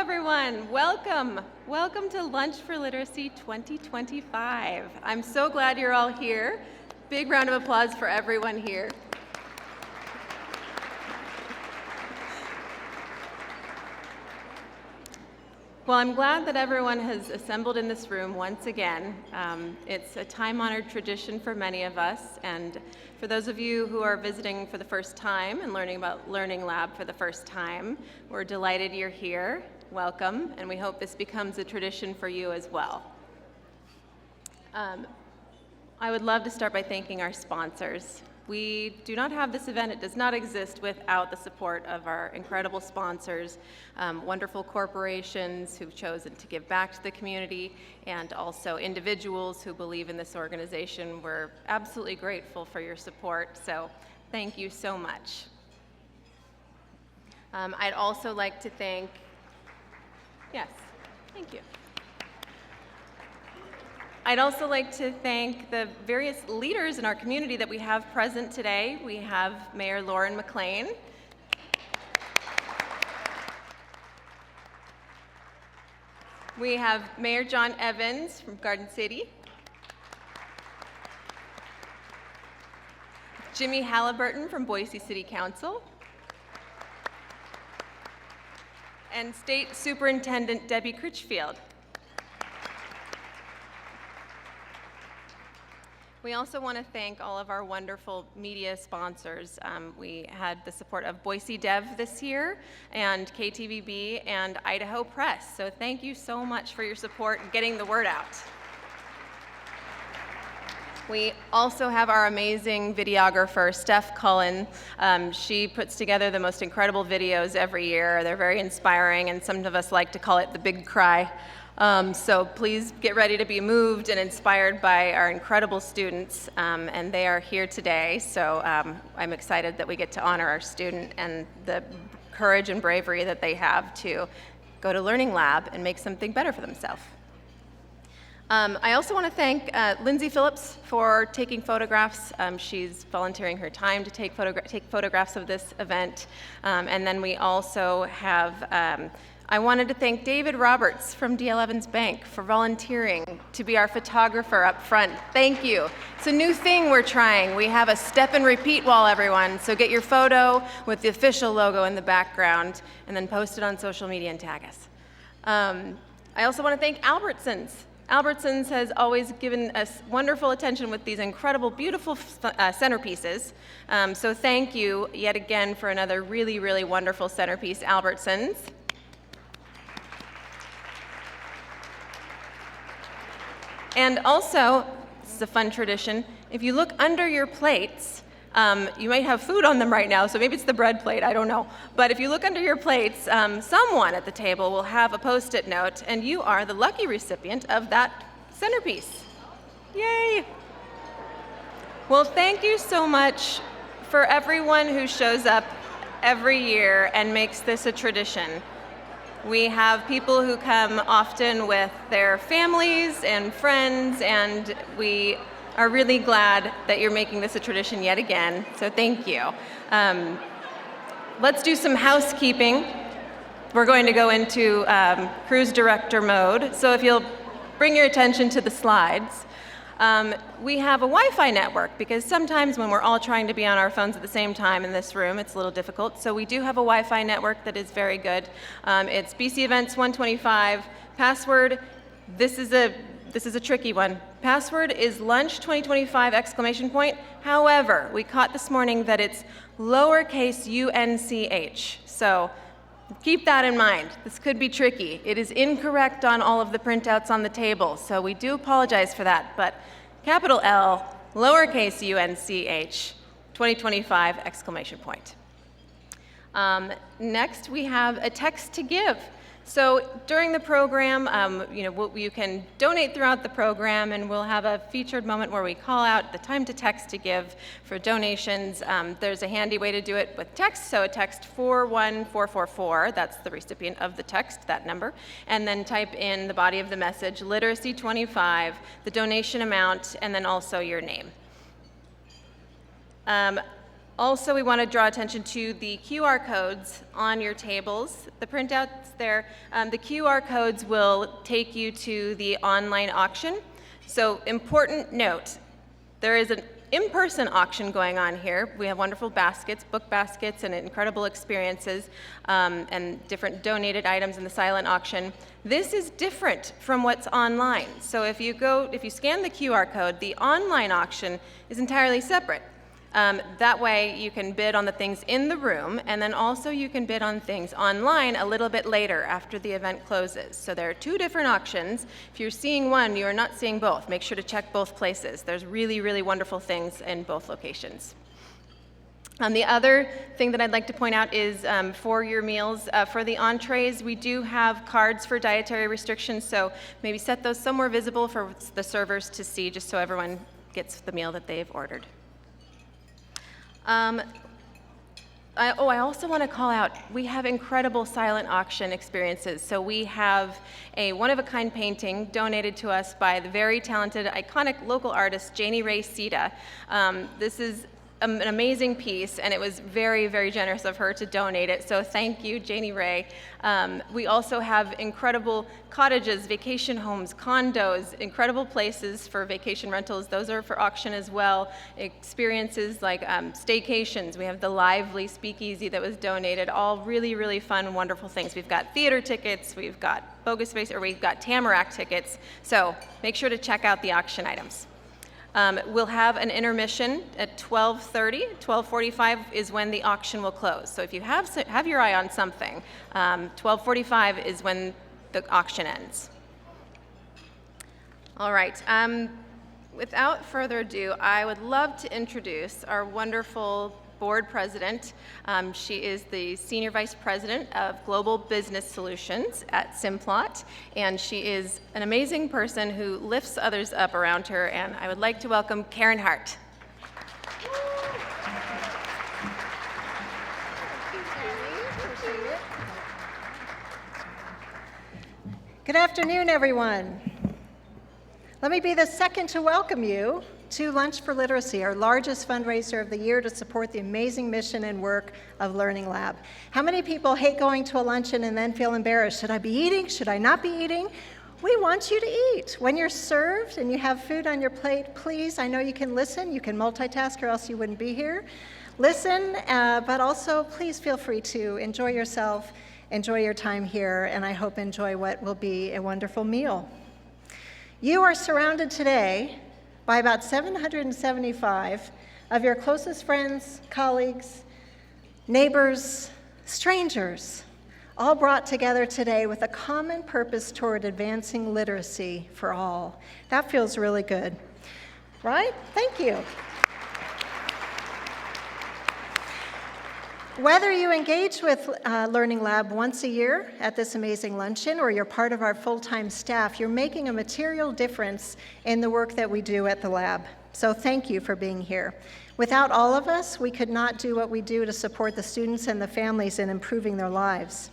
everyone. Welcome. Welcome to Lunch for Literacy 2025. I'm so glad you're all here. Big round of applause for everyone here. Well, I'm glad that everyone has assembled in this room once again. It's a time-honored tradition for many of us, and for those of you who are visiting for the first time and learning about Learning Lab for the first time, we're delighted you're here. Welcome, and we hope this becomes a tradition for you as well. I would love to start by thanking our sponsors. We do not have this event, it does not exist without the support of our incredible sponsors, wonderful corporations who've chosen to give back to the community, and also individuals who believe in this organization. We're absolutely grateful for your support, so thank you so much. I'd also like to thank, yes, thank you. I'd also like to thank the various leaders in our community that we have present today. We have Mayor Lauren McLean. We have Mayor John Evans from Garden City. Jimmy Halliburton from Boise City Council. And State Superintendent Debbie Critchfield. We also want to thank all of our wonderful media sponsors. We had the support of Boise Dev this year, and KTVB, and Idaho Press. So thank you so much for your support in getting the word out. We also have our amazing videographer, Steph Cullen. She puts together the most incredible videos every year. They're very inspiring, and some of us like to call it the big cry. So please get ready to be moved and inspired by our incredible students, and they are here today. So I'm excited that we get to honor our student and the courage and bravery that they have to go to Learning Lab and make something better for themselves. I also want to thank Lindsay Phillips for taking photographs. She's volunteering her time to take photographs of this event. And then we also have I wanted to thank David Roberts from D.L. Evans Bank for volunteering to be our photographer up front. Thank you. It's a new thing we're trying. We have a step and repeat wall, everyone. So get your photo with the official logo in the background and then post it on social media and tag us. I also want to thank Albertsons. Albertsons has always given us wonderful attention with these incredible, beautiful centerpieces. So thank you yet again for another really, really wonderful centerpiece, Albertsons. And also, this is a fun tradition, if you look under your plates, you might have food on them right now, so maybe it's the bread plate, I don't know. But if you look under your plates, someone at the table will have a Post-it note, and you are the lucky recipient of that centerpiece. Yay! Well, thank you so much for everyone who shows up every year and makes this a tradition. We have people who come often with their families and friends, and we are really glad that you're making this a tradition yet again, so thank you. Let's do some housekeeping. We're going to go into cruise director mode, so if you'll bring your attention to the slides. We have a Wi-Fi network because sometimes when we're all trying to be on our phones at the same time in this room, it's a little difficult. So we do have a Wi-Fi network that is very good. It's BC Events 125. Password, this is a tricky one. Password is lunch 2025 exclamation point. However, we caught this morning that it's lowercase UNCH. So keep that in mind. This could be tricky. It is incorrect on all of the printouts on the table, so we do apologize for that. But capital L, lowercase UNCH, 2025 exclamation point. Next, we have a text to give. So during the program, you can donate throughout the program, and we'll have a featured moment where we call out the time to text to give for donations. There's a handy way to do it with text, so text 41444, that's the recipient of the text, that number, and then type in the body of the message, Literacy 25, the donation amount, and then also your name. Also, we want to draw attention to the QR codes on your tables. The printouts there, the QR codes will take you to the online auction. So, important note, there is an in-person auction going on here. We have wonderful baskets, book baskets, and incredible experiences, and different donated items in the silent auction. This is different from what's online. So if you scan the QR code, the online auction is entirely separate. That way you can bid on the things in the room, and then also you can bid on things online a little bit later after the event closes. So there are two different auctions. If you're seeing one, you are not seeing both. Make sure to check both places. There's really, really wonderful things in both locations. The other thing that I'd like to point out is for your meals, for the entrees, we do have cards for dietary restrictions, so maybe set those somewhere visible for the servers to see, just so everyone gets the meal that they've ordered. I also want to call out, we have incredible silent auction experiences. So we have a one-of-a-kind painting donated to us by the very talented, iconic local artist, Janie Ray Sita. This is an amazing piece, and it was very, very generous of her to donate it. So thank you, Janie Ray. We also have incredible cottages, vacation homes, condos, incredible places for vacation rentals. Those are for auction as well. Experiences like staycations. We have the Lively Speakeasy that was donated. All really, really fun, wonderful things. We've got theater tickets. We've got Bogus Space, or we've got Tamarack tickets. So make sure to check out the auction items. We'll have an intermission at 12:30. 12:45 is when the auction will close. So if you have your eye on something, 12:45 is when the auction ends. All right. Without further ado, I would love to introduce our wonderful board president. She is the Senior Vice President of Global Business Solutions at Simplot, and she is an amazing person who lifts others up around her, and I would like to welcome Karen Hart. Good afternoon, everyone. Let me be the second to welcome you to Lunch for Literacy, our largest fundraiser of the year to support the amazing mission and work of Learning Lab. How many people hate going to a luncheon and then feel embarrassed? Should I be eating? Should I not be eating? We want you to eat. When you're served and you have food on your plate, please, I know you can listen, you can multitask or else you wouldn't be here. Listen, but also please feel free to enjoy yourself, enjoy your time here, and I hope enjoy what will be a wonderful meal. You are surrounded today by about 775 of your closest friends, colleagues, neighbors, strangers, all brought together today with a common purpose toward advancing literacy for all. That feels really good, right? Thank you. Whether you engage with Learning Lab once a year at this amazing luncheon or you're part of our full-time staff, you're making a material difference in the work that we do at the lab. So thank you for being here. Without all of us, we could not do what we do to support the students and the families in improving their lives.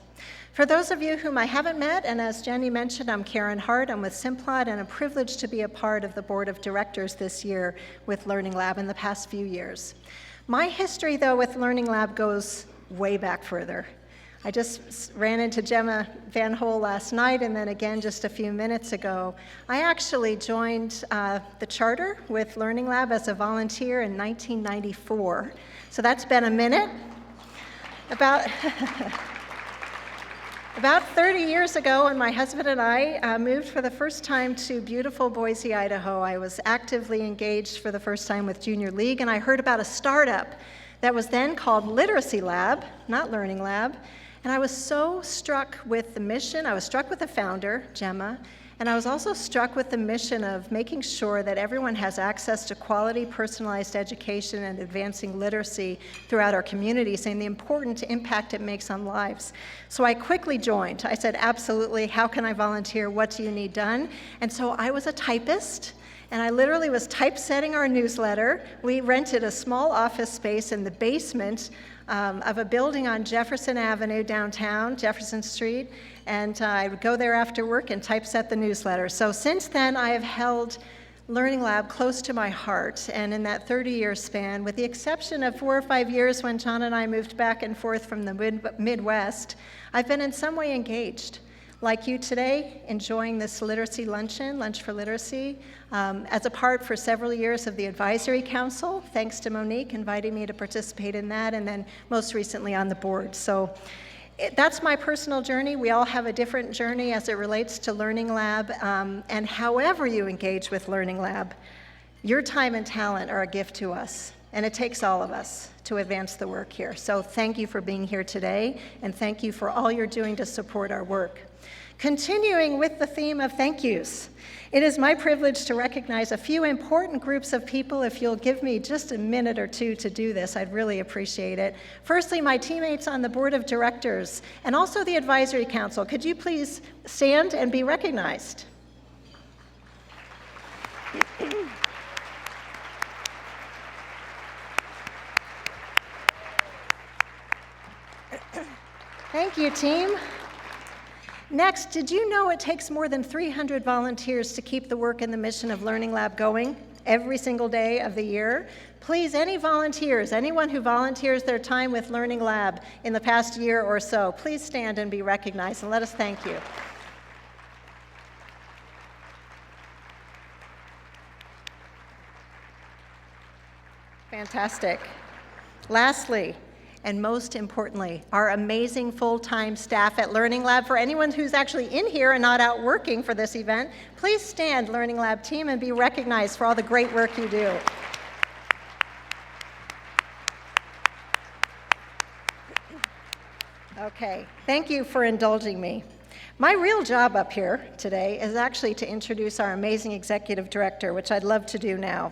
For those of you whom I haven't met, and as Jenny mentioned, I'm Karen Hart. I'm with Simplot, and I'm privileged to be a part of the board of directors this year with Learning Lab in the past few years. My history, though, with Learning Lab goes way back further. I just ran into Gemma Van Hole last night, and then again just a few minutes ago. I actually joined the charter with Learning Lab as a volunteer in 1994. So that's been a minute. About 30 years ago, when my husband and I moved for the first time to beautiful Boise, Idaho, I was actively engaged for the first time with Junior League, and I heard about a startup that was then called Literacy Lab, not Learning Lab, and I was so struck with the mission. I was struck with the founder, Gemma, and I was also struck with the mission of making sure that everyone has access to quality, personalized education and advancing literacy throughout our communities and the important impact it makes on lives. So I quickly joined. I said, absolutely, how can I volunteer? What do you need done? And so I was a typist, and I literally was typesetting our newsletter. We rented a small office space in the basement of a building on Jefferson Avenue downtown, Jefferson Street, and I would go there after work and typeset the newsletter. So since then, I have held Learning Lab close to my heart, and in that 30-year span, with the exception of 4 or 5 years when John and I moved back and forth from the Midwest, I've been in some way engaged. Like you today, enjoying this literacy luncheon, Lunch for Literacy, as a part for several years of the Advisory Council, thanks to Monique inviting me to participate in that, and then most recently on the board. So that's my personal journey. We all have a different journey as it relates to Learning Lab, and however you engage with Learning Lab, your time and talent are a gift to us, and it takes all of us to advance the work here. So thank you for being here today, and thank you for all you're doing to support our work. Continuing with the theme of thank yous, it is my privilege to recognize a few important groups of people. If you'll give me just a minute or two to do this, I'd really appreciate it. Firstly, my teammates on the board of directors and also the advisory council. Could you please stand and be recognized? Thank you, team. Next, did you know it takes more than 300 volunteers to keep the work and the mission of Learning Lab going every single day of the year? Please, any volunteers, anyone who volunteers their time with Learning Lab in the past year or so, please stand and be recognized, and let us thank you. Fantastic. Lastly, and most importantly, our amazing full-time staff at Learning Lab. For anyone who's actually in here and not out working for this event, please stand, Learning Lab team, and be recognized for all the great work you do. Okay, thank you for indulging me. My real job up here today is actually to introduce our amazing executive director, which I'd love to do now.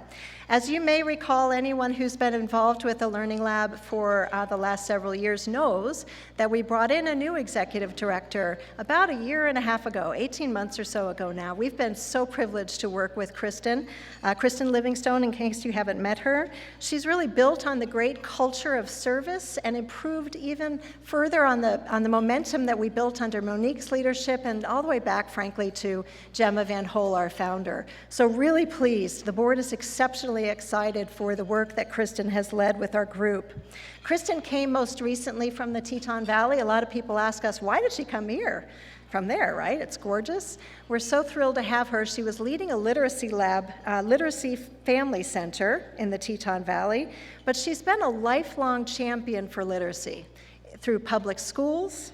As you may recall, anyone who's been involved with the Learning Lab for the last several years knows that we brought in a new executive director about a year and a half ago, 18 months or so ago now. We've been so privileged to work with Kristen Livingstone, in case you haven't met her. She's really built on the great culture of service and improved even further on the momentum that we built under Monique's leadership and all the way back, frankly, to Gemma Van Hol, our founder. So really pleased. The board is exceptionally excited for the work that Kristen has led with our group. Kristen came most recently from the Teton Valley. A lot of people ask us, why did she come here? From there, right? It's gorgeous. We're so thrilled to have her. She was leading a literacy lab, literacy family center in the Teton Valley, but she's been a lifelong champion for literacy through public schools,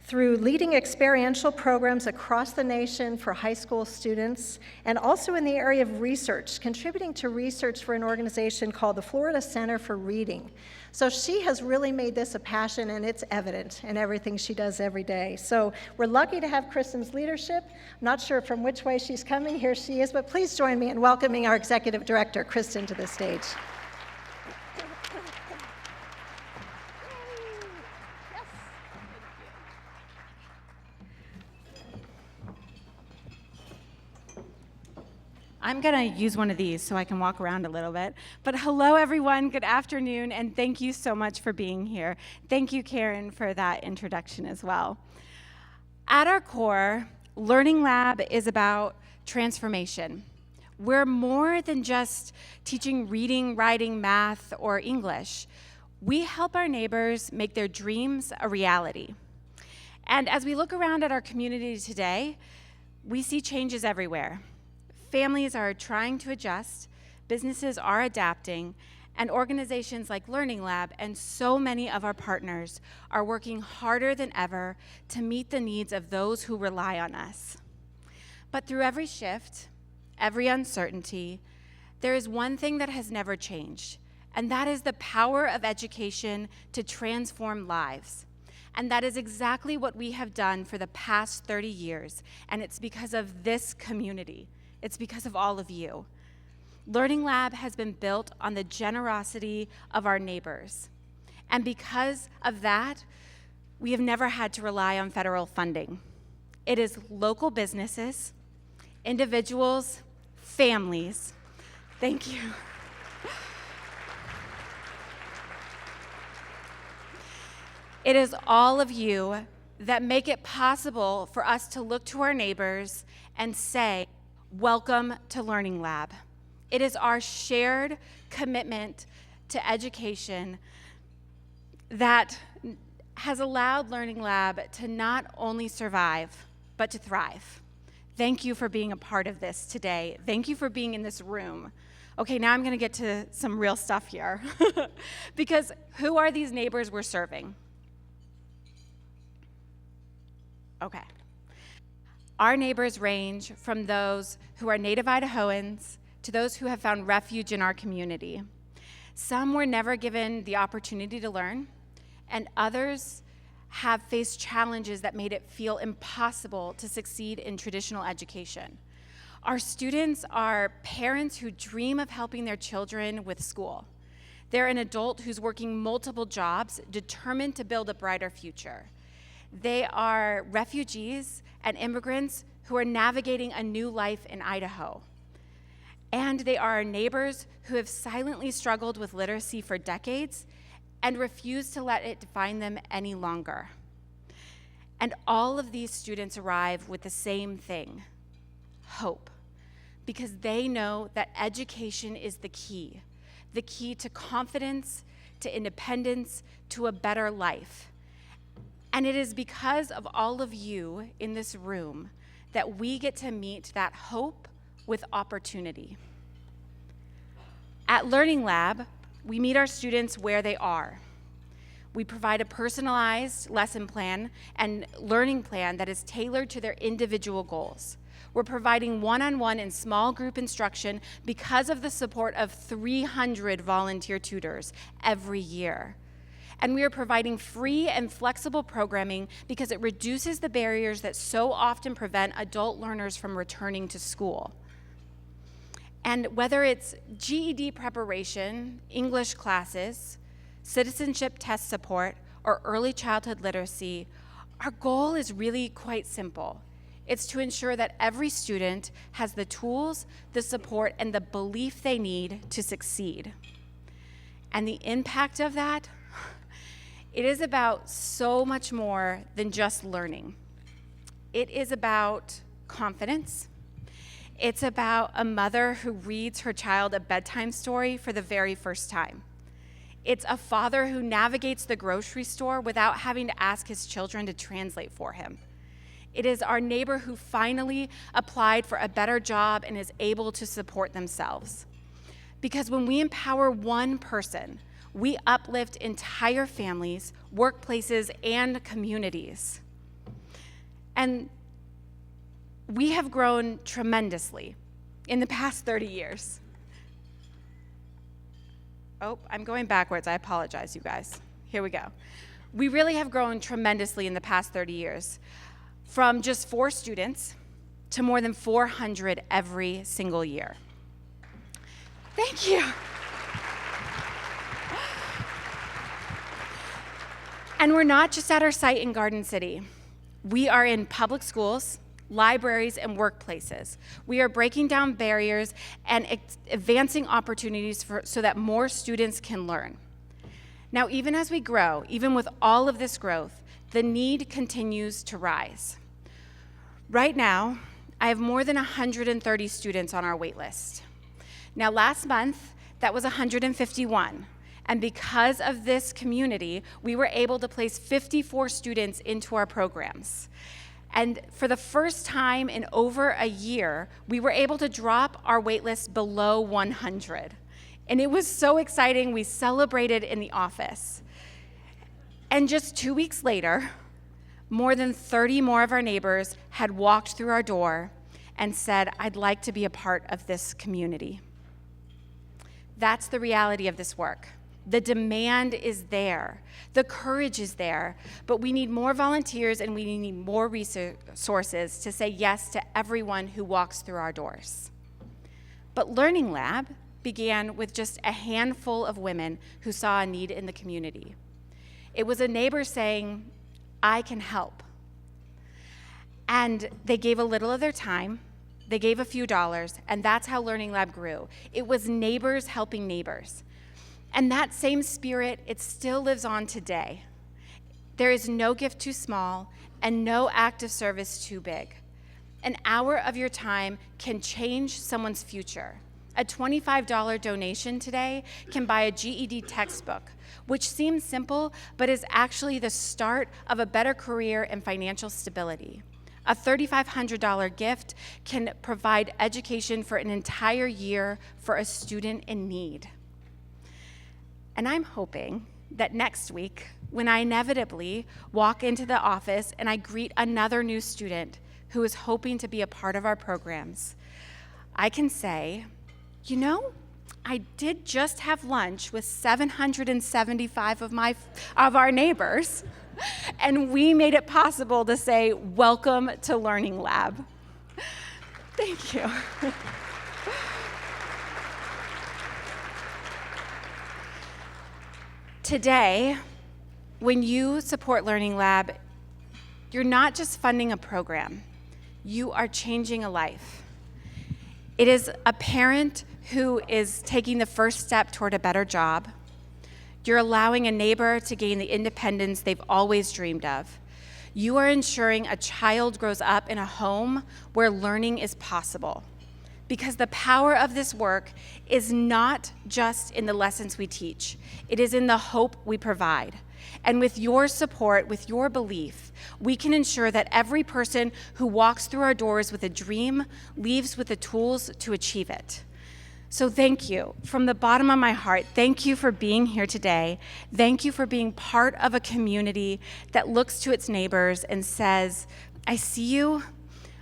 through leading experiential programs across the nation for high school students, and also in the area of research, contributing to research for an organization called the Boise Centre for Reading. So she has really made this a passion, and it's evident in everything she does every day. So we're lucky to have Kristen's leadership. I'm not sure from which way she's coming. Here she is, but please join me in welcoming our executive director, Kristen, to the stage. I'm going to use one of these so I can walk around a little bit. But hello, everyone. Good afternoon, and thank you so much for being here. Thank you, Karen, for that introduction as well. At our core, Learning Lab is about transformation. We're more than just teaching reading, writing, math, or English. We help our neighbors make their dreams a reality. And as we look around at our community today, we see changes everywhere. Families are trying to adjust, businesses are adapting, and organizations like Learning Lab and so many of our partners are working harder than ever to meet the needs of those who rely on us. But through every shift, every uncertainty, there is one thing that has never changed, and that is the power of education to transform lives. And that is exactly what we have done for the past 30 years, and it's because of this community. It's because of all of you. Learning Lab has been built on the generosity of our neighbors. And because of that, we have never had to rely on federal funding. It is local businesses, individuals, families. Thank you. It is all of you that make it possible for us to look to our neighbors and say, welcome to Learning Lab. It is our shared commitment to education that has allowed Learning Lab to not only survive, but to thrive. Thank you for being a part of this today. Thank you for being in this room. Okay, now I'm gonna get to some real stuff here. Because who are these neighbors we're serving? Okay. Our neighbors range from those who are native Idahoans to those who have found refuge in our community. Some were never given the opportunity to learn, and others have faced challenges that made it feel impossible to succeed in traditional education. Our students are parents who dream of helping their children with school. They're an adult who's working multiple jobs, determined to build a brighter future. They are refugees and immigrants who are navigating a new life in Idaho. And they are our neighbors who have silently struggled with literacy for decades and refuse to let it define them any longer. And all of these students arrive with the same thing: hope, because they know that education is the key to confidence, to independence, to a better life. And it is because of all of you in this room that we get to meet that hope with opportunity. At Learning Lab, we meet our students where they are. We provide a personalized lesson plan and learning plan that is tailored to their individual goals. We're providing one-on-one and small group instruction because of the support of 300 volunteer tutors every year. And we are providing free and flexible programming because it reduces the barriers that so often prevent adult learners from returning to school. And whether it's GED preparation, English classes, citizenship test support, or early childhood literacy, our goal is really quite simple. It's to ensure that every student has the tools, the support, and the belief they need to succeed. And the impact of that, it is about so much more than just learning. It is about confidence. It's about a mother who reads her child a bedtime story for the very first time. It's a father who navigates the grocery store without having to ask his children to translate for him. It is our neighbor who finally applied for a better job and is able to support themselves. Because when we empower one person, we uplift entire families, workplaces, and communities. And we have grown tremendously in the past 30 years. Oh, I'm going backwards. I apologize, you guys. Here we go. We really have grown tremendously in the past 30 years, from just 4 students to more than 400 every single year. Thank you. And we're not just at our site in Garden City. We are in public schools, libraries, and workplaces. We are breaking down barriers and advancing opportunities so that more students can learn. Now, even as we grow, even with all of this growth, the need continues to rise. Right now, I have more than 130 students on our wait list. Now, last month, that was 151. And because of this community, we were able to place 54 students into our programs. And for the first time in over a year, we were able to drop our waitlist below 100. And it was so exciting, we celebrated in the office. And just 2 weeks later, more than 30 more of our neighbors had walked through our door and said, "I'd like to be a part of this community." That's the reality of this work. The demand is there, the courage is there, but we need more volunteers and we need more resources to say yes to everyone who walks through our doors. But Learning Lab began with just a handful of women who saw a need in the community. It was a neighbor saying, "I can help." And they gave a little of their time, they gave a few dollars, and that's how Learning Lab grew. It was neighbors helping neighbors. And that same spirit, it still lives on today. There is no gift too small and no act of service too big. An hour of your time can change someone's future. A $25 donation today can buy a GED textbook, which seems simple, but is actually the start of a better career and financial stability. A $3,500 gift can provide education for an entire year for a student in need. And I'm hoping that next week, when I inevitably walk into the office and I greet another new student who is hoping to be a part of our programs, I can say, you know, I did just have lunch with 775 of our neighbors, and we made it possible to say, welcome to Learning Lab. Thank you. Today, when you support Learning Lab, you're not just funding a program, you are changing a life. It is a parent who is taking the first step toward a better job. You're allowing a neighbor to gain the independence they've always dreamed of. You are ensuring a child grows up in a home where learning is possible. Because the power of this work is not just in the lessons we teach, it is in the hope we provide. And with your support, with your belief, we can ensure that every person who walks through our doors with a dream leaves with the tools to achieve it. So thank you. From the bottom of my heart, thank you for being here today. Thank you for being part of a community that looks to its neighbors and says, I see you,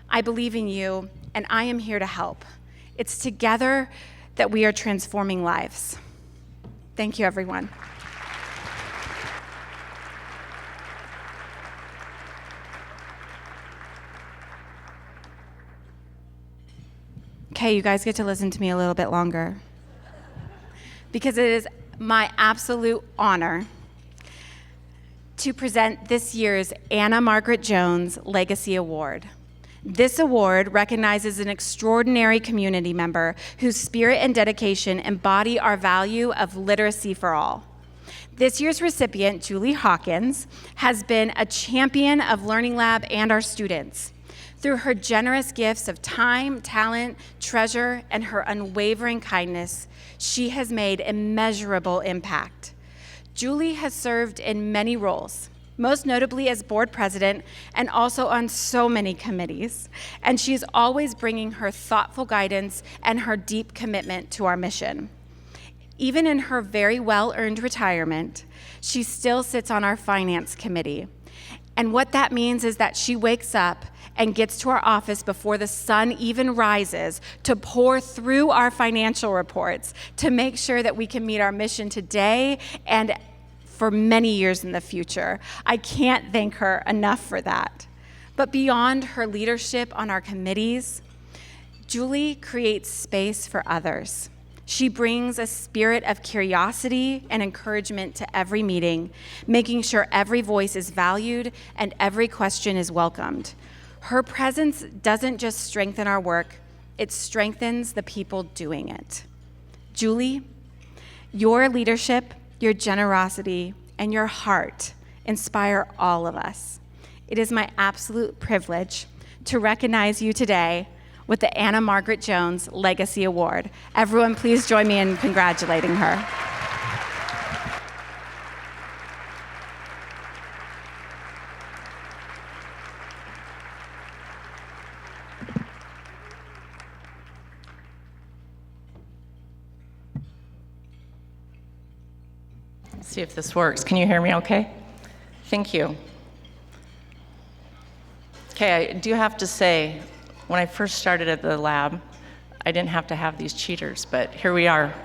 I believe in you, and I am here to help. It's together that we are transforming lives. Thank you, everyone. Okay, you guys get to listen to me a little bit longer, because it is my absolute honor to present this year's Anna Margaret Jones Legacy Award. This award recognizes an extraordinary community member whose spirit and dedication embody our value of literacy for all. This year's recipient, Julie Hawkins, has been a champion of Learning Lab and our students. Through her generous gifts of time, talent, treasure, and her unwavering kindness, she has made immeasurable impact. Julie has served in many roles, most notably as board president and also on so many committees. And she's always bringing her thoughtful guidance and her deep commitment to our mission. Even in her very well-earned retirement, she still sits on our finance committee. And what that means is that she wakes up and gets to our office before the sun even rises to pour through our financial reports to make sure that we can meet our mission today and for many years in the future. I can't thank her enough for that. But beyond her leadership on our committees, Julie creates space for others. She brings a spirit of curiosity and encouragement to every meeting, making sure every voice is valued and every question is welcomed. Her presence doesn't just strengthen our work, it strengthens the people doing it. Julie, your leadership, your generosity, and your heart inspire all of us. It is my absolute privilege to recognize you today with the Anna Margaret Jones Legacy Award. Everyone, please join me in congratulating her. See if this works. Can you hear me okay? Thank you. Okay, I do have to say, when I first started at the lab, I didn't have to have these cheaters, but here we are.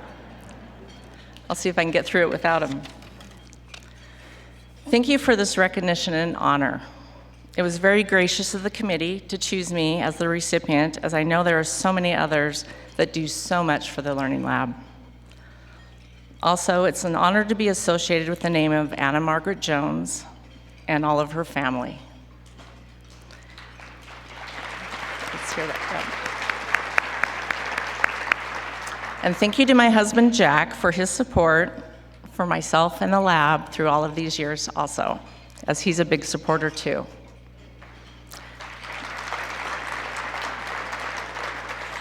I'll see if I can get through it without them. Thank you for this recognition and honor. It was very gracious of the committee to choose me as the recipient, as I know there are so many others that do so much for the Learning Lab. Also, it's an honor to be associated with the name of Anna Margaret Jones and all of her family. Let's hear that. And thank you to my husband, Jack, for his support for myself and the lab through all of these years also, as he's a big supporter too.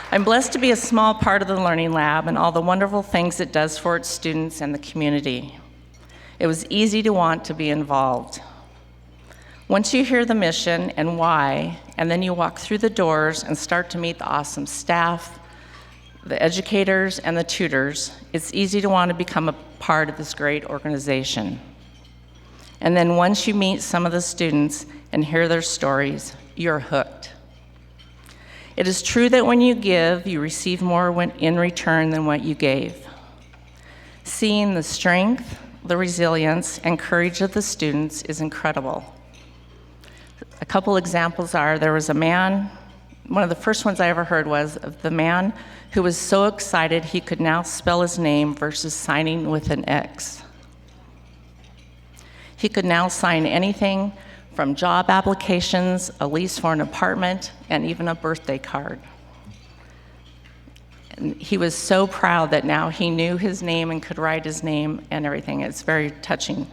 I'm blessed to be a small part of the Learning Lab and all the wonderful things it does for its students and the community. It was easy to want to be involved. Once you hear the mission and why, and then you walk through the doors and start to meet the awesome staff, the educators, and the tutors, it's easy to want to become a part of this great organization. And then once you meet some of the students and hear their stories, you're hooked. It is true that when you give, you receive more in return than what you gave. Seeing the strength, the resilience, and courage of the students is incredible. A couple examples are, there was a man, one of the first ones I ever heard was of the man who was so excited he could now spell his name versus signing with an X. He could now sign anything from job applications, a lease for an apartment, and even a birthday card. And he was so proud that now he knew his name and could write his name and everything. It's very touching.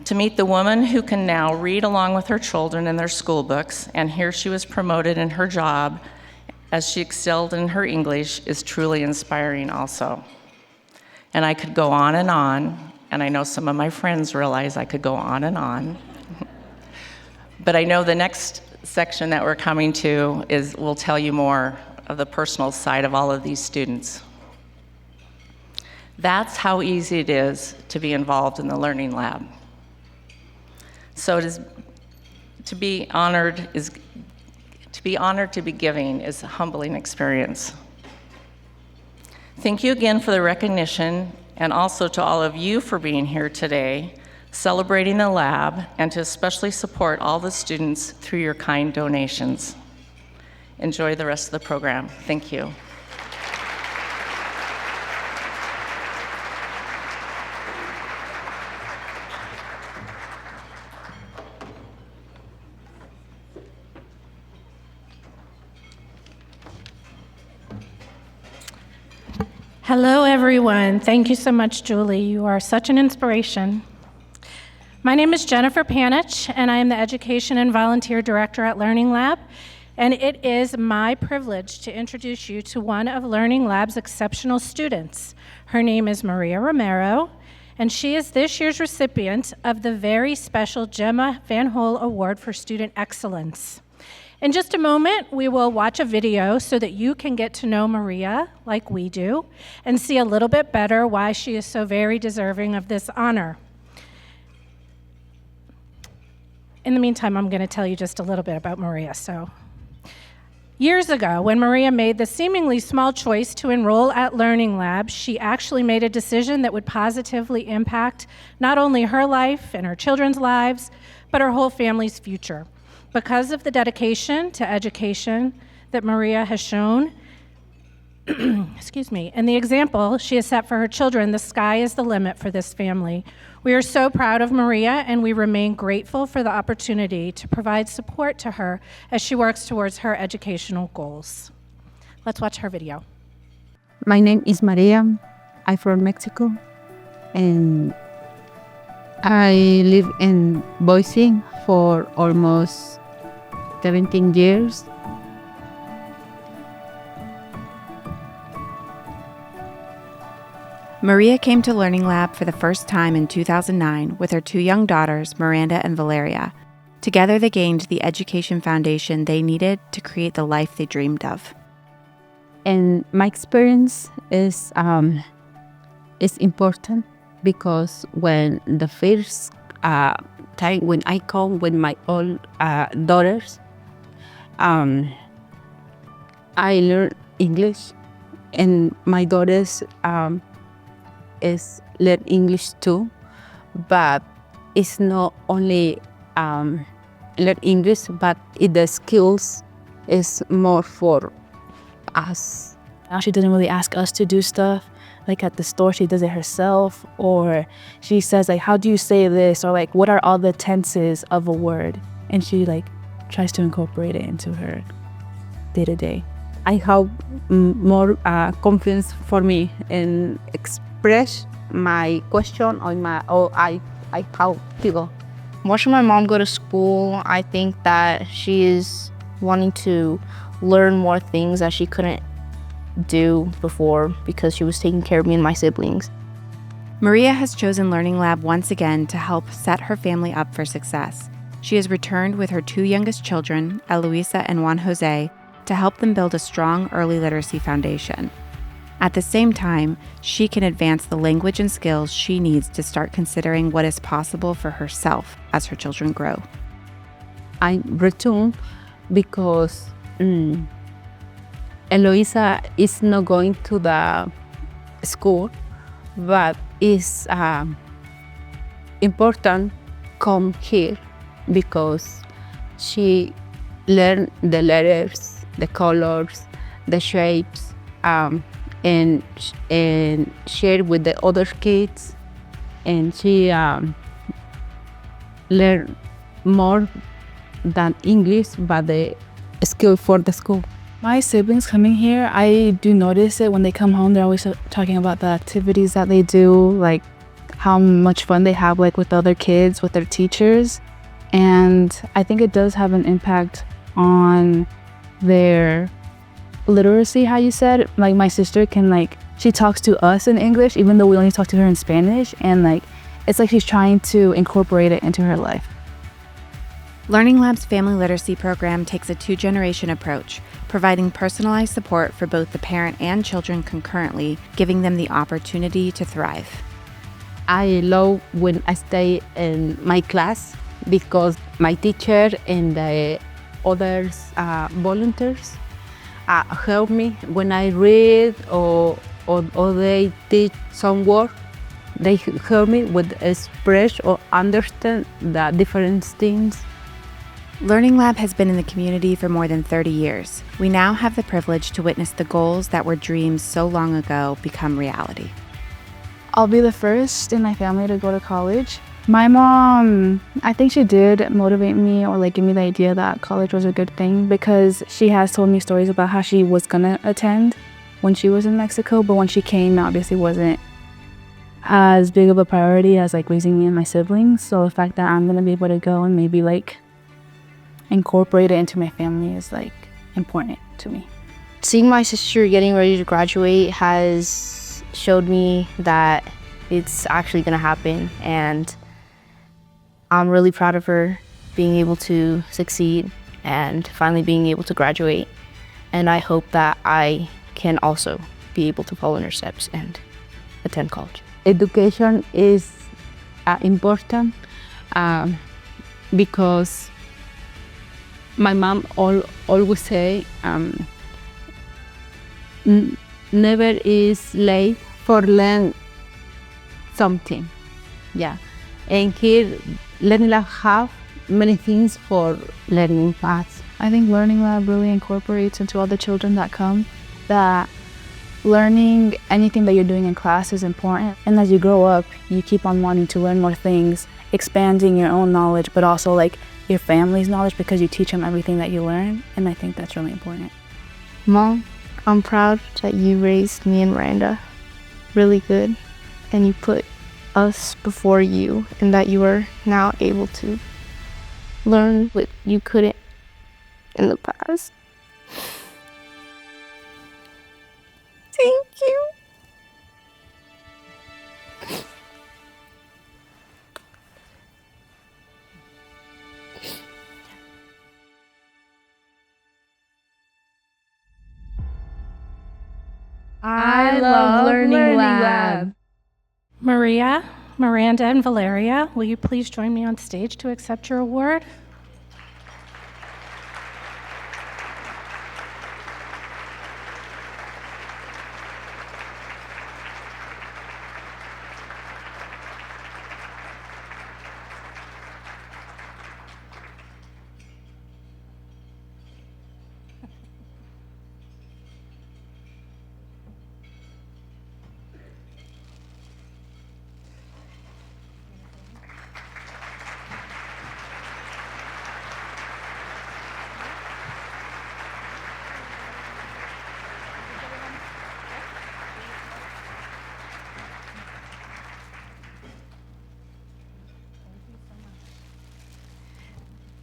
To meet the woman who can now read along with her children in their school books, and here she was promoted in her job as she excelled in her English, is truly inspiring also. And I could go on, and I know some of my friends realize I could go on. But I know the next section that we're coming to will tell you more of the personal side of all of these students. That's how easy it is to be involved in the Learning Lab. So to be honored to be giving is a humbling experience. Thank you again for the recognition, and also to all of you for being here today, celebrating the lab, and to especially support all the students through your kind donations. Enjoy the rest of the program. Thank you. Hello, everyone. Thank you so much, Julie. You are such an inspiration. My name is Jennifer Panich, and I am the Education and Volunteer Director at Learning Lab, and it is my privilege to introduce you to one of Learning Lab's exceptional students. Her name is Maria Romero, and she is this year's recipient of the very special Gemma Van Hole Award for Student Excellence. In just a moment, we will watch a video so that you can get to know Maria like we do and see a little bit better why she is so very deserving of this honor. In the meantime, I'm going to tell you just a little bit about Maria. Years ago, when Maria made the seemingly small choice to enroll at Learning Lab, she actually made a decision that would positively impact not only her life and her children's lives, but her whole family's future. Because of the dedication to education that Maria has shown, and the example she has set for her children, the sky is the limit for this family. We are so proud of Maria, and we remain grateful for the opportunity to provide support to her as she works towards her educational goals. Let's watch her video. My name is Maria. I'm from Mexico, and I live in Boise for almost 17 years. Maria came to Learning Lab for the first time in 2009 with her two young daughters, Miranda and Valeria. Together, they gained the education foundation they needed to create the life they dreamed of. And my experience is important because when the first time when I come with my old daughters, I learned English, and my daughters is learn English too, but it's not only learn English, but the skills is more for us. Now she doesn't really ask us to do stuff. Like at the store, she does it herself, or she says like, how do you say this? Or like, what are all the tenses of a word? And she like tries to incorporate it into her day-to-day. I have more confidence for me and express my question or I how people. Watching my mom go to school, I think that she is wanting to learn more things that she couldn't do before because she was taking care of me and my siblings. Maria has chosen Learning Lab once again to help set her family up for success. She has returned with her 2 youngest children, Eloisa and Juan Jose, to help them build a strong early literacy foundation. At the same time, she can advance the language and skills she needs to start considering what is possible for herself as her children grow. I returned because Eloisa is not going to the school, but it's important come here because she learned the letters, the colors, the shapes, and share with the other kids, and she learned more than English, but the skill for the school. My siblings coming here, I do notice it when they come home. They're always talking about the activities that they do, like how much fun they have like with other kids, with their teachers. And I think it does have an impact on their literacy, how you said. Like my sister can she talks to us in English even though we only talk to her in Spanish, and it's like she's trying to incorporate it into her life. Learning Lab's family literacy program takes a 2-generation approach, providing personalized support for both the parent and children concurrently, giving them the opportunity to thrive. I love when I stay in my class because my teacher and the others volunteers help me when I read or they teach some work. They help me with express or understand the different things. Learning Lab has been in the community for more than 30 years. We now have the privilege to witness the goals that were dreams so long ago become reality. I'll be the first in my family to go to college. My mom, I think she did motivate me or give me the idea that college was a good thing, because she has told me stories about how she was gonna attend when she was in Mexico, but when she came, obviously wasn't as big of a priority as raising me and my siblings. So the fact that I'm gonna be able to go and maybe incorporate it into my family is important to me. Seeing my sister getting ready to graduate has showed me that it's actually gonna happen, and I'm really proud of her being able to succeed and finally being able to graduate. And I hope that I can also be able to follow in her steps and attend college. Education is important because my mom always say never is late for learn something. Yeah, and here Learning Lab have many things for learning paths. I think Learning Lab really incorporates into all the children that come that learning anything that you're doing in class is important. And as you grow up, you keep on wanting to learn more things, expanding your own knowledge, but also your family's knowledge, because you teach them everything that you learn. And I think that's really important. Mom, I'm proud that you raised me and Miranda really good, and you put us before you, and that you are now able to learn what you couldn't in the past. Thank you. I love Learning Lab. Maria, Miranda, and Valeria, will you please join me on stage to accept your award?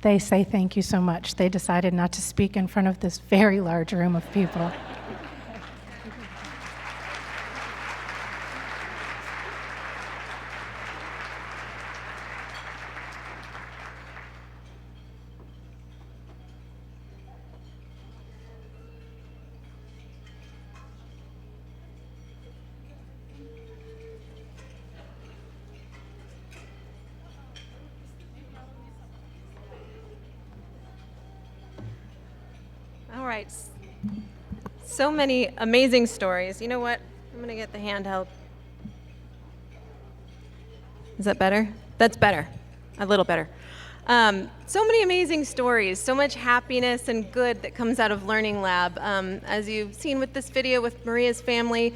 they say thank you so much. They decided not to speak in front of this very large room of people. All right. So many amazing stories. You know what? I'm going to get the handheld. Is that better? That's better. A little better. So many amazing stories, so much happiness and good that comes out of Learning Lab. As you've seen with this video with Maria's family,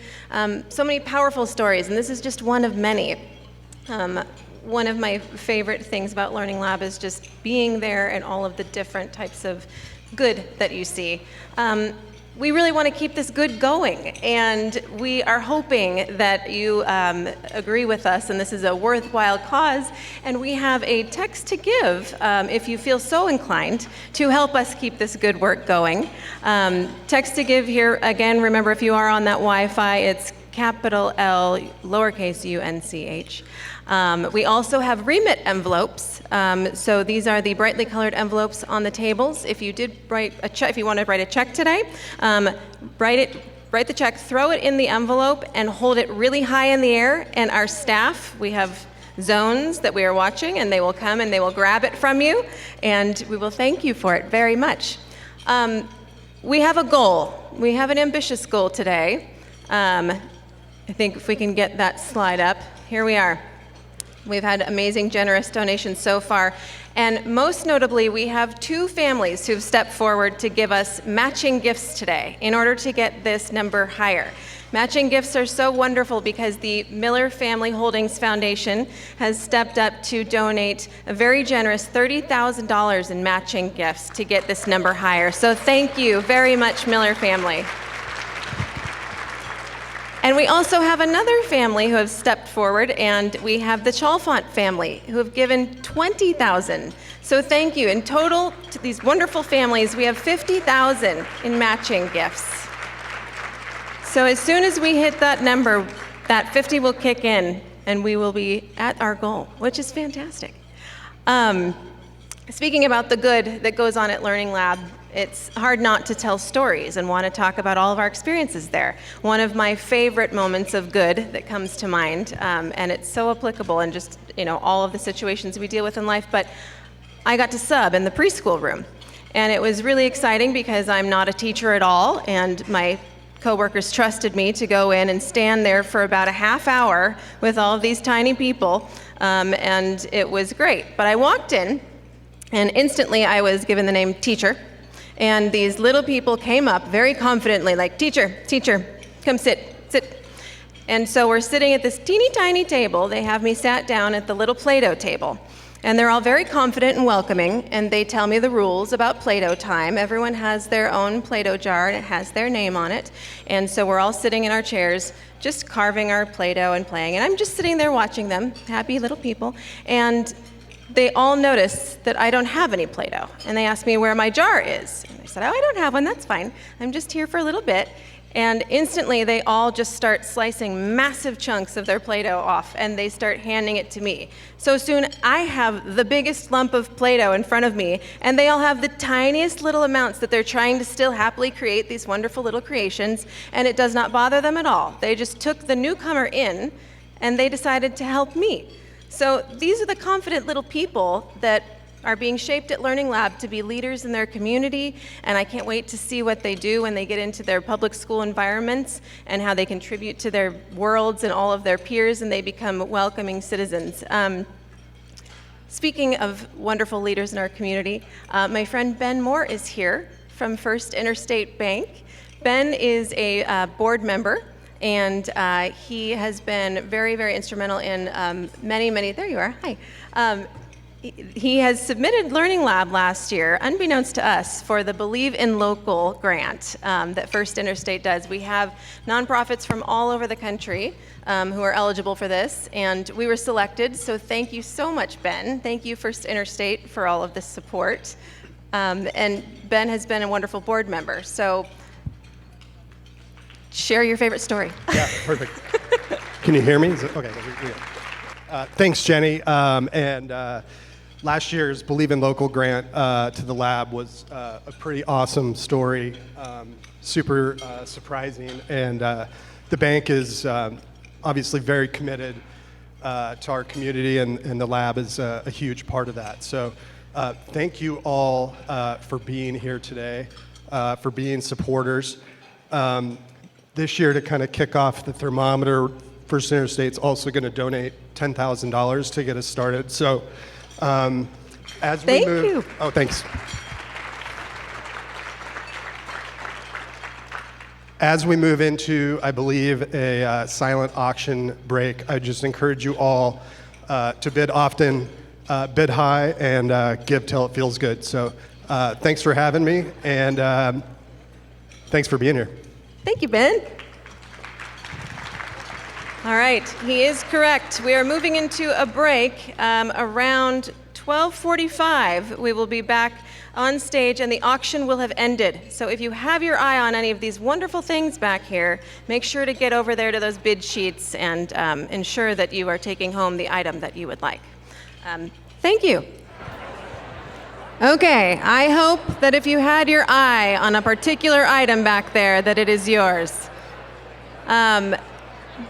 so many powerful stories, and this is just one of many. One of my favorite things about Learning Lab is just being there and all of the different types of good that you see. We really want to keep this good going, and we are hoping that you agree with us, and this is a worthwhile cause, and we have a text to give if you feel so inclined to help us keep this good work going. Text to give here, again, remember if you are on that Wi-Fi, it's capital L, lowercase u-n-c-h. We also have remit envelopes. So these are the brightly colored envelopes on the tables. If you did write a check, if you want to write a check today, write the check, throw it in the envelope, and hold it really high in the air. And our staff, we have zones that we are watching, and they will come and they will grab it from you, and we will thank you for it very much. We have a goal. We have an ambitious goal today. I think if we can get that slide up, here we are. We've had amazing, generous donations so far. And most notably, we have 2 families who've stepped forward to give us matching gifts today in order to get this number higher. Matching gifts are so wonderful because the Miller Family Holdings Foundation has stepped up to donate a very generous $30,000 in matching gifts to get this number higher. So thank you very much, Miller family. And we also have another family who have stepped forward, and we have the Chalfont family who have given $20,000. So thank you. In total, to these wonderful families, we have $50,000 in matching gifts. So as soon as we hit that number, that 50 will kick in, and we will be at our goal, which is fantastic. Speaking about the good that goes on at Learning Lab, it's hard not to tell stories and want to talk about all of our experiences there. One of my favorite moments of good that comes to mind, and it's so applicable in just all of the situations we deal with in life, but I got to sub in the preschool room. And it was really exciting because I'm not a teacher at all, and my coworkers trusted me to go in and stand there for about a half hour with all of these tiny people, and it was great. But I walked in, and instantly I was given the name teacher. And these little people came up very confidently, like, teacher, come sit. And so we're sitting at this teeny tiny table. They have me sat down at the little Play-Doh table. And they're all very confident and welcoming, and they tell me the rules about Play-Doh time. Everyone has their own Play-Doh jar, and it has their name on it. And so we're all sitting in our chairs, just carving our Play-Doh and playing. And I'm just sitting there watching them, happy little people. And they all notice that I don't have any Play-Doh, and they ask me where my jar is. And I said, oh, I don't have one, that's fine. I'm just here for a little bit. And instantly, they all just start slicing massive chunks of their Play-Doh off, and they start handing it to me. So soon, I have the biggest lump of Play-Doh in front of me, and they all have the tiniest little amounts that they're trying to still happily create these wonderful little creations, and it does not bother them at all. They just took the newcomer in, and they decided to help me. So these are the confident little people that are being shaped at Learning Lab to be leaders in their community, and I can't wait to see what they do when they get into their public school environments and how they contribute to their worlds and all of their peers, and they become welcoming citizens. Speaking of wonderful leaders in our community, my friend Ben Moore is here from First Interstate Bank. Ben is a board member, and he has been very, very instrumental in many, there you are, hi. he has submitted Learning Lab last year, unbeknownst to us, for the Believe in Local grant that First Interstate does. We have nonprofits from all over the country who are eligible for this, and we were selected, so thank you so much, Ben. Thank you, First Interstate, for all of this support. And Ben has been a wonderful board member, so share your favorite story. Yeah, perfect. Can you hear me? Okay. Thanks, Jenny. Last year's Believe in Local grant to the lab was a pretty awesome story, super surprising, and the bank is obviously very committed to our community, and the lab is a huge part of that. So thank you all for being here today, for being supporters. This year, to kind of kick off the thermometer, First Interstate's also going to donate $10,000 to get us started. So as we move... Thank you. Oh, thanks. As we move into, I believe, a silent auction break, I just encourage you all to bid often, bid high, and give till it feels good. So thanks for having me, and thanks for being here. Thank you, Ben. All right, he is correct. We are moving into a break around 12:45. We will be back on stage and the auction will have ended. So if you have your eye on any of these wonderful things back here, make sure to get over there to those bid sheets and ensure that you are taking home the item that you would like. Thank you. Okay, I hope that if you had your eye on a particular item back there, that it is yours.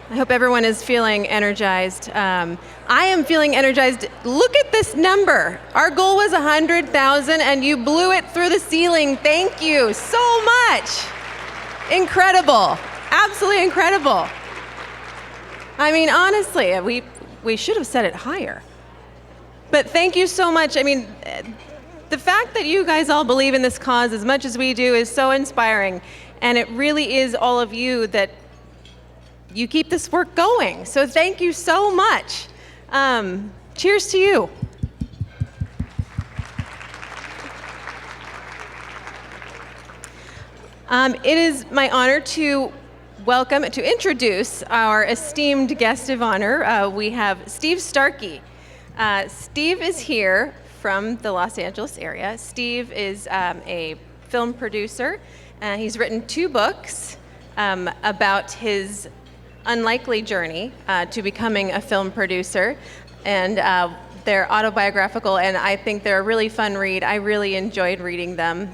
I hope everyone is feeling energized. I am feeling energized. Look at this number. Our goal was 100,000 and you blew it through the ceiling. Thank you so much. Incredible. Absolutely incredible. I mean, honestly, we should have set it higher. But thank you so much. I mean, the fact that you guys all believe in this cause as much as we do is so inspiring. And it really is all of you that you keep this work going. So thank you so much. Cheers to you. It is my honor to introduce our esteemed guest of honor. We have Steve Starkey. Steve is here from the Los Angeles area. Steve is a film producer. He's written 2 books about his unlikely journey to becoming a film producer, and they're autobiographical, and I think they're a really fun read. I really enjoyed reading them.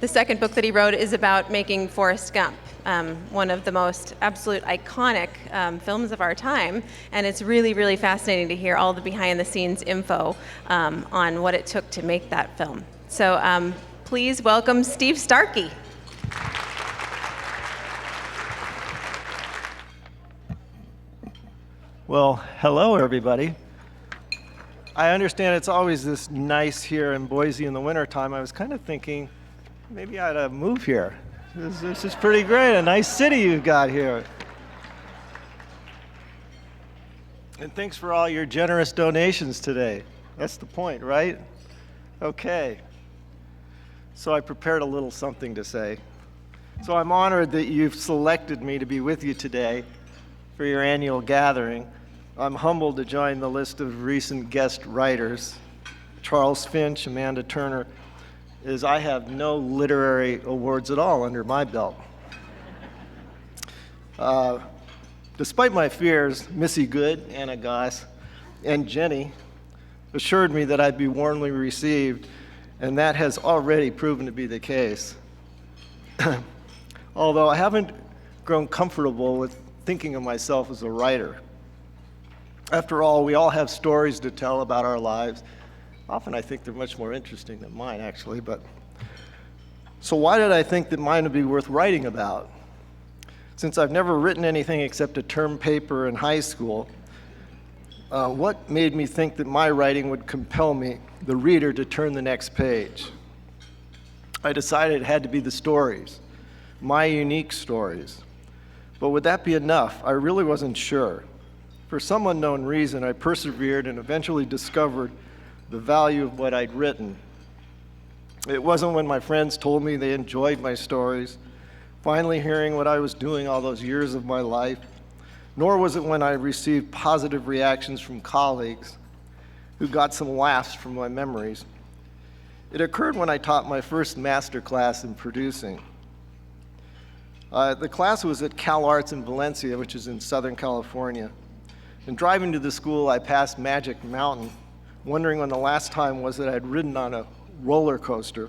The second book that he wrote is about making Forrest Gump, one of the most absolute iconic films of our time, and it's really, really fascinating to hear all the behind-the-scenes info on what it took to make that film. So please welcome Steve Starkey. Well, hello, everybody. I understand it's always this nice here in Boise in the wintertime. I was kind of thinking maybe I ought to move here. This is pretty great, a nice city you've got here. And thanks for all your generous donations today. That's the point, right? Okay. So I prepared a little something to say. So I'm honored that you've selected me to be with you today for your annual gathering. I'm humbled to join the list of recent guest writers, Charles Finch, Amanda Turner, as I have no literary awards at all under my belt. Despite my fears, Missy Good, Anna Goss, and Jenny assured me that I'd be warmly received, and that has already proven to be the case. Although I haven't grown comfortable with thinking of myself as a writer. After all, we all have stories to tell about our lives. Often I think they're much more interesting than mine, actually. So why did I think that mine would be worth writing about? Since I've never written anything except a term paper in high school, what made me think that my writing would compel me, the reader, to turn the next page? I decided it had to be the stories, my unique stories. But would that be enough? I really wasn't sure. For some unknown reason, I persevered and eventually discovered the value of what I'd written. It wasn't when my friends told me they enjoyed my stories, finally hearing what I was doing all those years of my life, nor was it when I received positive reactions from colleagues who got some laughs from my memories. It occurred when I taught my first master class in producing. The class was at Cal Arts in Valencia, which is in Southern California. And driving to the school, I passed Magic Mountain, wondering when the last time was that I'd ridden on a roller coaster.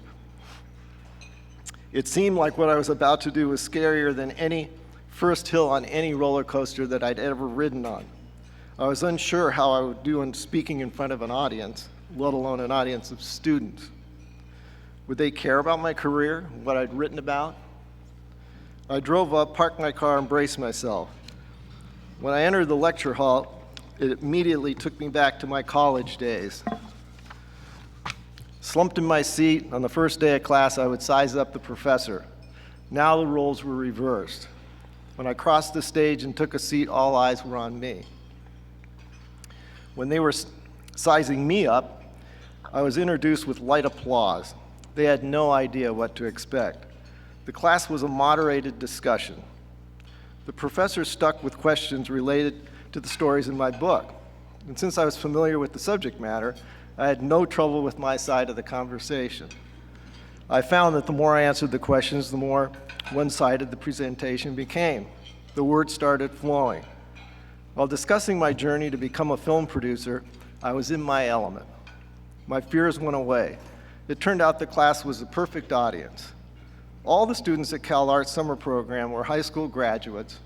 It seemed like what I was about to do was scarier than any first hill on any roller coaster that I'd ever ridden on. I was unsure how I would do in speaking in front of an audience, let alone an audience of students. Would they care about my career, what I'd written about? I drove up, parked my car, and braced myself. When I entered the lecture hall, it immediately took me back to my college days. Slumped in my seat, on the first day of class, I would size up the professor. Now the roles were reversed. When I crossed the stage and took a seat, all eyes were on me. When they were sizing me up, I was introduced with light applause. They had no idea what to expect. The class was a moderated discussion. The professor stuck with questions related to the stories in my book. And since I was familiar with the subject matter, I had no trouble with my side of the conversation. I found that the more I answered the questions, the more one-sided the presentation became. The words started flowing. While discussing my journey to become a film producer, I was in my element. My fears went away. It turned out the class was the perfect audience. All the students at Cal Arts summer program were high school graduates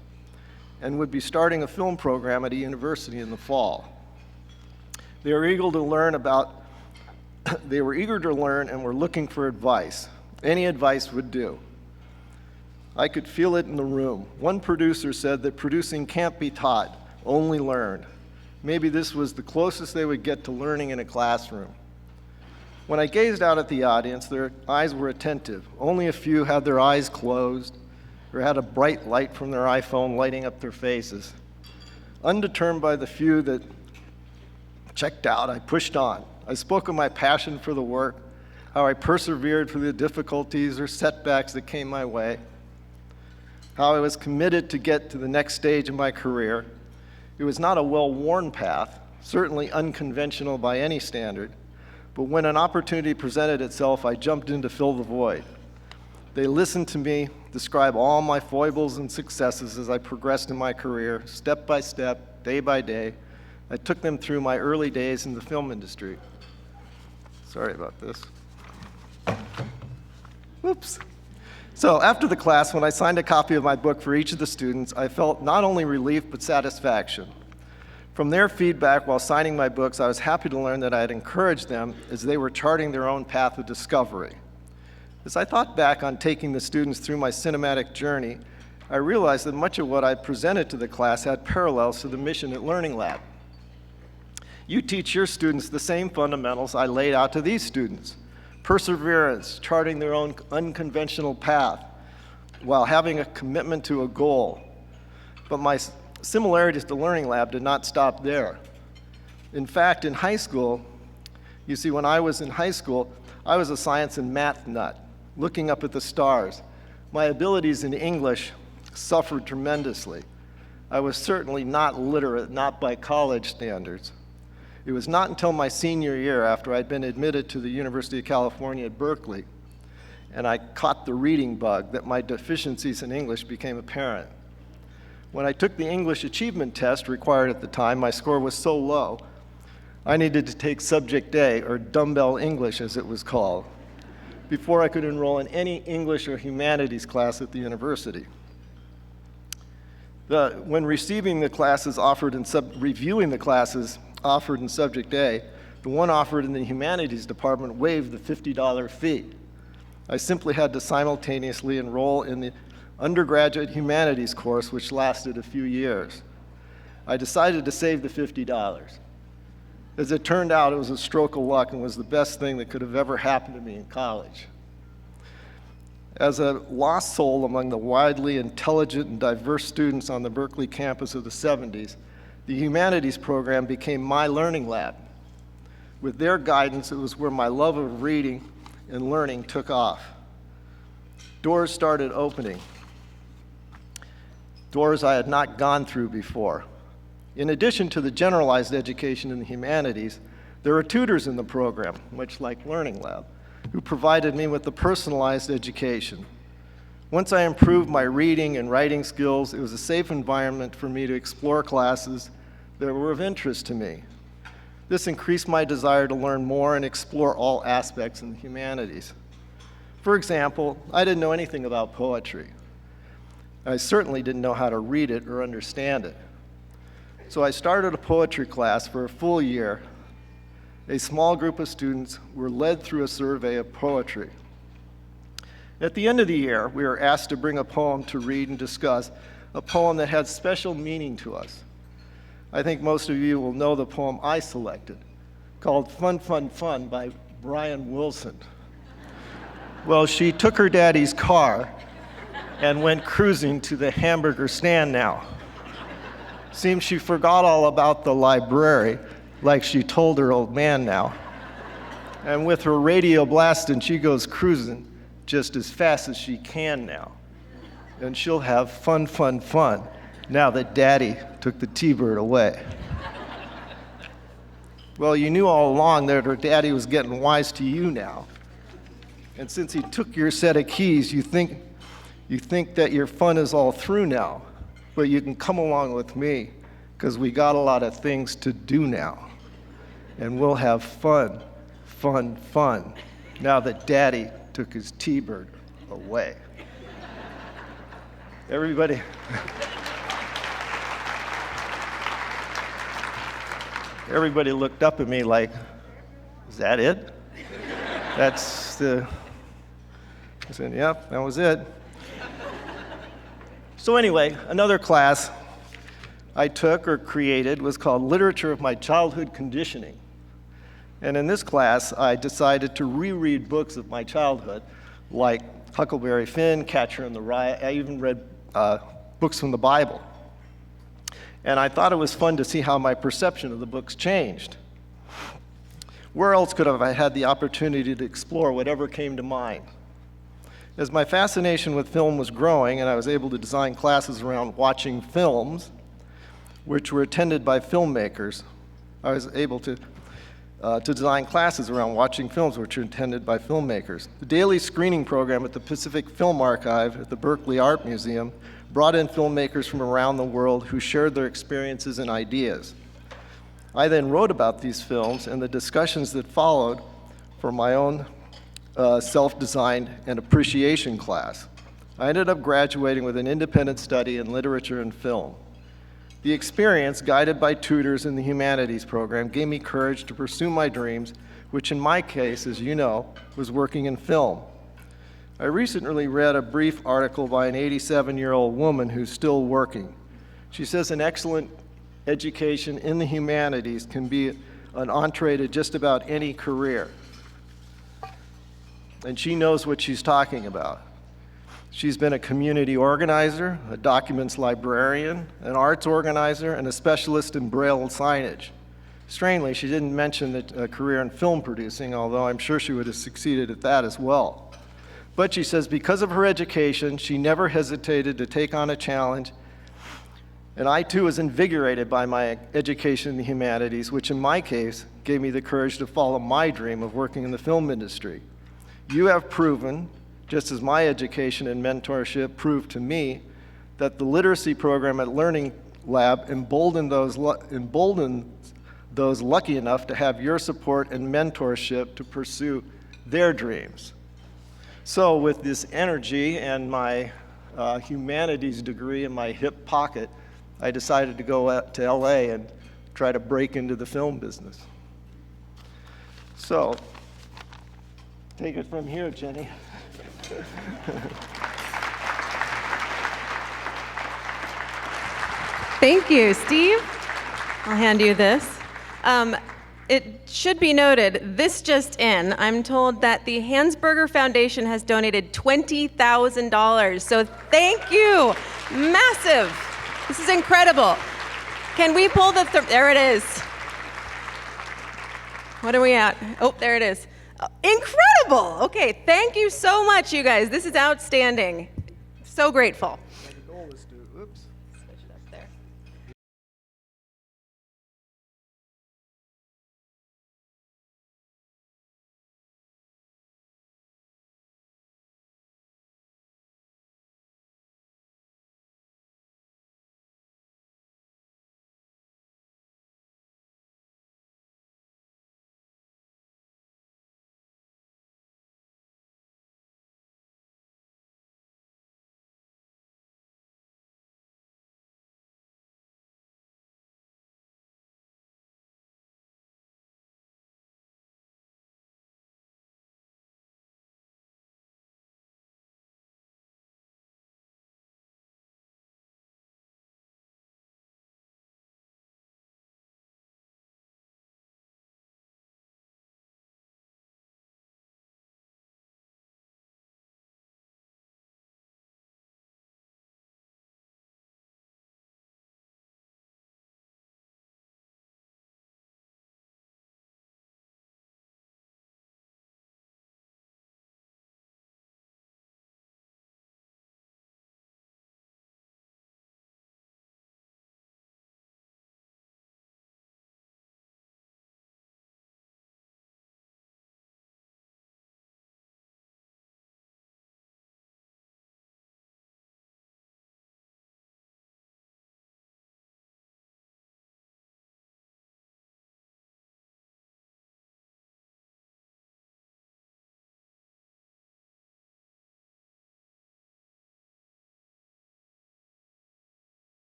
and would be starting a film program at a university in the fall. They were eager to learn and were looking for advice. Any advice would do. I could feel it in the room. One producer said that producing can't be taught, only learned. Maybe this was the closest they would get to learning in a classroom. When I gazed out at the audience, their eyes were attentive. Only a few had their eyes closed or had a bright light from their iPhone lighting up their faces. Undeterred by the few that checked out, I pushed on. I spoke of my passion for the work, how I persevered through the difficulties or setbacks that came my way, how I was committed to get to the next stage of my career. It was not a well-worn path, certainly unconventional by any standard, but when an opportunity presented itself, I jumped in to fill the void. They listened to me describe all my foibles and successes as I progressed in my career, step by step, day by day. I took them through my early days in the film industry. Sorry about this. Whoops. So after the class, when I signed a copy of my book for each of the students, I felt not only relief but satisfaction. From their feedback while signing my books, I was happy to learn that I had encouraged them as they were charting their own path of discovery. As I thought back on taking the students through my cinematic journey, I realized that much of what I presented to the class had parallels to the mission at Learning Lab. You teach your students the same fundamentals I laid out to these students: perseverance, charting their own unconventional path, while having a commitment to a goal. But my similarities to Learning Lab did not stop there. In fact, in high school, you see, when I was in high school, I was a science and math nut, looking up at the stars. My abilities in English suffered tremendously. I was certainly not literate, not by college standards. It was not until my senior year, after I'd been admitted to the University of California at Berkeley, and I caught the reading bug, that my deficiencies in English became apparent. When I took the English achievement test required at the time, my score was so low, I needed to take Subject A, or Dumbbell English as it was called, before I could enroll in any English or humanities class at the university. When receiving the classes offered in reviewing the classes offered in Subject A, the one offered in the humanities department waived the $50 fee. I simply had to simultaneously enroll in the undergraduate humanities course, which lasted a few years. I decided to save the $50. As it turned out, it was a stroke of luck and was the best thing that could have ever happened to me in college. As a lost soul among the widely intelligent and diverse students on the Berkeley campus of the 70s, the humanities program became my learning lab. With their guidance, it was where my love of reading and learning took off. Doors started opening, doors I had not gone through before. In addition to the generalized education in the humanities, there were tutors in the program, much like Learning Lab, who provided me with the personalized education. Once I improved my reading and writing skills, it was a safe environment for me to explore classes that were of interest to me. This increased my desire to learn more and explore all aspects in the humanities. For example, I didn't know anything about poetry. I certainly didn't know how to read it or understand it. So I started a poetry class for a full year. A small group of students were led through a survey of poetry. At the end of the year, we were asked to bring a poem to read and discuss, a poem that had special meaning to us. I think most of you will know the poem I selected, called Fun, Fun, Fun by Brian Wilson. Well, she took her daddy's car and went cruising to the hamburger stand now. Seems she forgot all about the library, like she told her old man now. And with her radio blasting, she goes cruising just as fast as she can now. And she'll have fun, fun, fun now that Daddy took the T-Bird away. Well, you knew all along that her daddy was getting wise to you now. And since he took your set of keys, you think that your fun is all through now. But you can come along with me, because we got a lot of things to do now. And we'll have fun, fun, fun, now that Daddy took his T-Bird away. Everybody. Everybody looked up at me like, is that it? That's the, I said, yep, that was it. So anyway, another class I took or created was called Literature of My Childhood Conditioning. And in this class, I decided to reread books of my childhood, like Huckleberry Finn, Catcher in the Rye. I even read books from the Bible. And I thought it was fun to see how my perception of the books changed. Where else could I have had the opportunity to explore whatever came to mind? As my fascination with film was growing and I was able to design classes around watching films, which were attended by filmmakers, I was able to design classes around watching films which are attended by filmmakers. The daily screening program at the Pacific Film Archive at the Berkeley Art Museum brought in filmmakers from around the world who shared their experiences and ideas. I then wrote about these films and the discussions that followed for my own self-designed and appreciation class. I ended up graduating with an independent study in literature and film. The experience, guided by tutors in the humanities program, gave me courage to pursue my dreams, which in my case, as you know, was working in film. I recently read a brief article by an 87-year-old woman who's still working. She says an excellent education in the humanities can be an entree to just about any career. And she knows what she's talking about. She's been a community organizer, a documents librarian, an arts organizer, and a specialist in Braille signage. Strangely, she didn't mention a career in film producing, although I'm sure she would have succeeded at that as well. But she says because of her education, she never hesitated to take on a challenge, and I too was invigorated by my education in the humanities, which in my case gave me the courage to follow my dream of working in the film industry. You have proven, just as my education and mentorship proved to me, that the literacy program at Learning Lab emboldened those lucky enough to have your support and mentorship to pursue their dreams. So with this energy and my humanities degree in my hip pocket, I decided to go out to LA and try to break into the film business. So, take it from here, Jenny. Thank you, Steve. I'll hand you this. It should be noted, this just in, I'm told that the Hansberger Foundation has donated $20,000. So thank you, massive. This is incredible. Can we pull there it is. What are we at? Oh, there it is. Incredible. Okay, thank you so much, you guys. This is outstanding. So grateful.